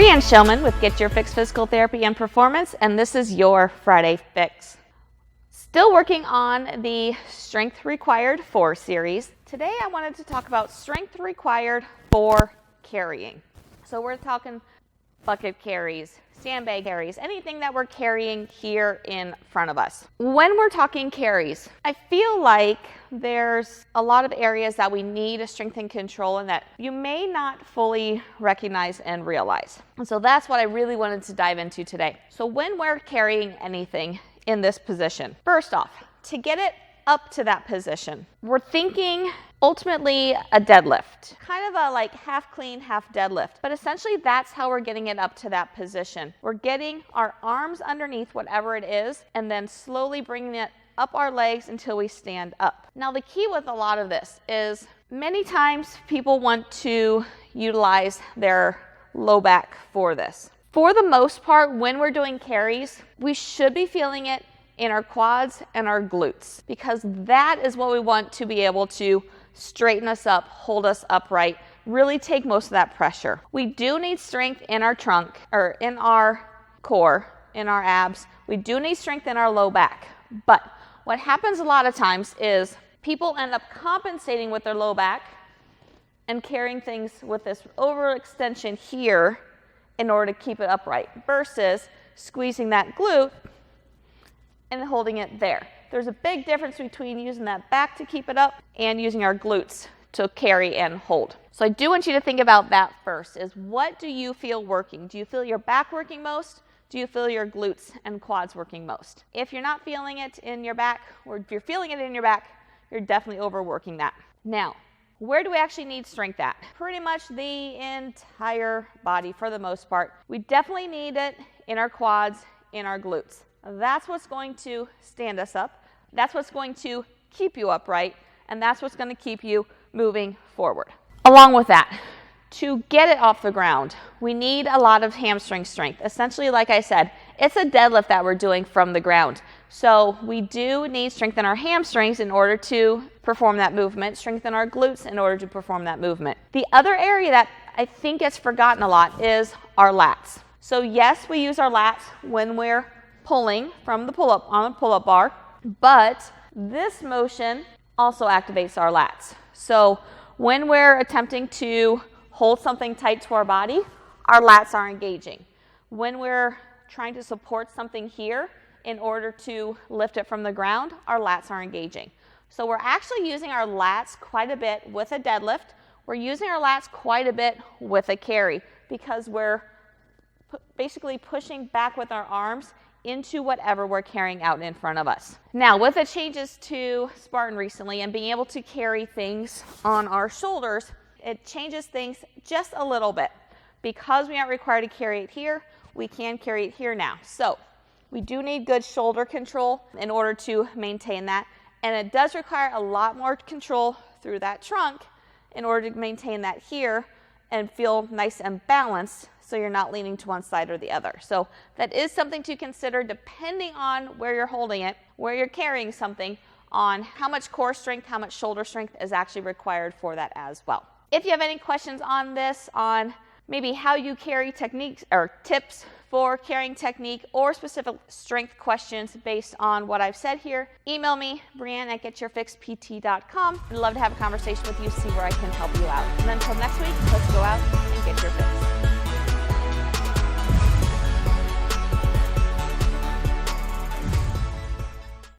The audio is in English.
Brianne Shillman with Get Your Fix Physical Therapy and Performance, and this is your Friday Fix. Still working on the Strength Required for series. Today I wanted to talk about strength required for carrying. So we're talking bucket carries, sandbag carries, anything that we're carrying here in front of us. When we're talking carries, I feel like there's a lot of areas that we need a strength and control in that you may not fully recognize and realize. And so that's what I really wanted to dive into today. So when we're carrying anything in this position, first off, to get it up to that position, we're thinking ultimately a deadlift, kind of a like half clean, half deadlift. But essentially that's how we're getting it up to that position. We're getting our arms underneath whatever it is and then slowly bringing it up our legs until we stand up. Now the key with a lot of this is many times people want to utilize their low back for this. For the most part, when we're doing carries, we should be feeling it in our quads and our glutes, because that is what we want to be able to straighten us up, hold us upright, really take most of that pressure. We do need strength in our trunk, or in our core, in our abs. We do need strength in our low back. But what happens a lot of times is people end up compensating with their low back and carrying things with this overextension here in order to keep it upright, versus squeezing that glute and holding it there. There's a big difference between using that back to keep it up and using our glutes to carry and hold. So I do want you to think about that first, is what do you feel working? Do you feel your back working most? Do you feel your glutes and quads working most? If you're not feeling it in your back, or if you're feeling it in your back, you're definitely overworking that. Now, where do we actually need strength at? Pretty much the entire body for the most part. We definitely need it in our quads, in our glutes. That's what's going to stand us up. That's what's going to keep you upright, and that's what's going to keep you moving forward. Along with that, to get it off the ground, we need a lot of hamstring strength. Essentially, like I said, it's a deadlift that we're doing from the ground. So we do need strength in our hamstrings in order to perform that movement, strengthen our glutes in order to perform that movement. The other area that I think gets forgotten a lot is our lats. So yes, we use our lats when we're pulling from the pull-up on the pull-up bar, but this motion also activates our lats. So when we're attempting to hold something tight to our body, our lats are engaging. When we're trying to support something here in order to lift it from the ground, our lats are engaging. So we're actually using our lats quite a bit with a deadlift. We're using our lats quite a bit with a carry, because we're basically pushing back with our arms into whatever we're carrying out in front of us. Now, with the changes to Spartan recently and being able to carry things on our shoulders, it changes things just a little bit. Because we aren't required to carry it here, we can carry it here now. So we do need good shoulder control in order to maintain that. And it does require a lot more control through that trunk in order to maintain that here and feel nice and balanced, so you're not leaning to one side or the other. So that is something to consider depending on where you're holding it, where you're carrying something, on how much core strength, how much shoulder strength is actually required for that as well. If you have any questions on this, on maybe how you carry techniques or tips for carrying technique, or specific strength questions based on what I've said here, email me, Brianne@getyourfixpt.com. I'd love to have a conversation with you, see where I can help you out. And until next week, let's go out and get your fix.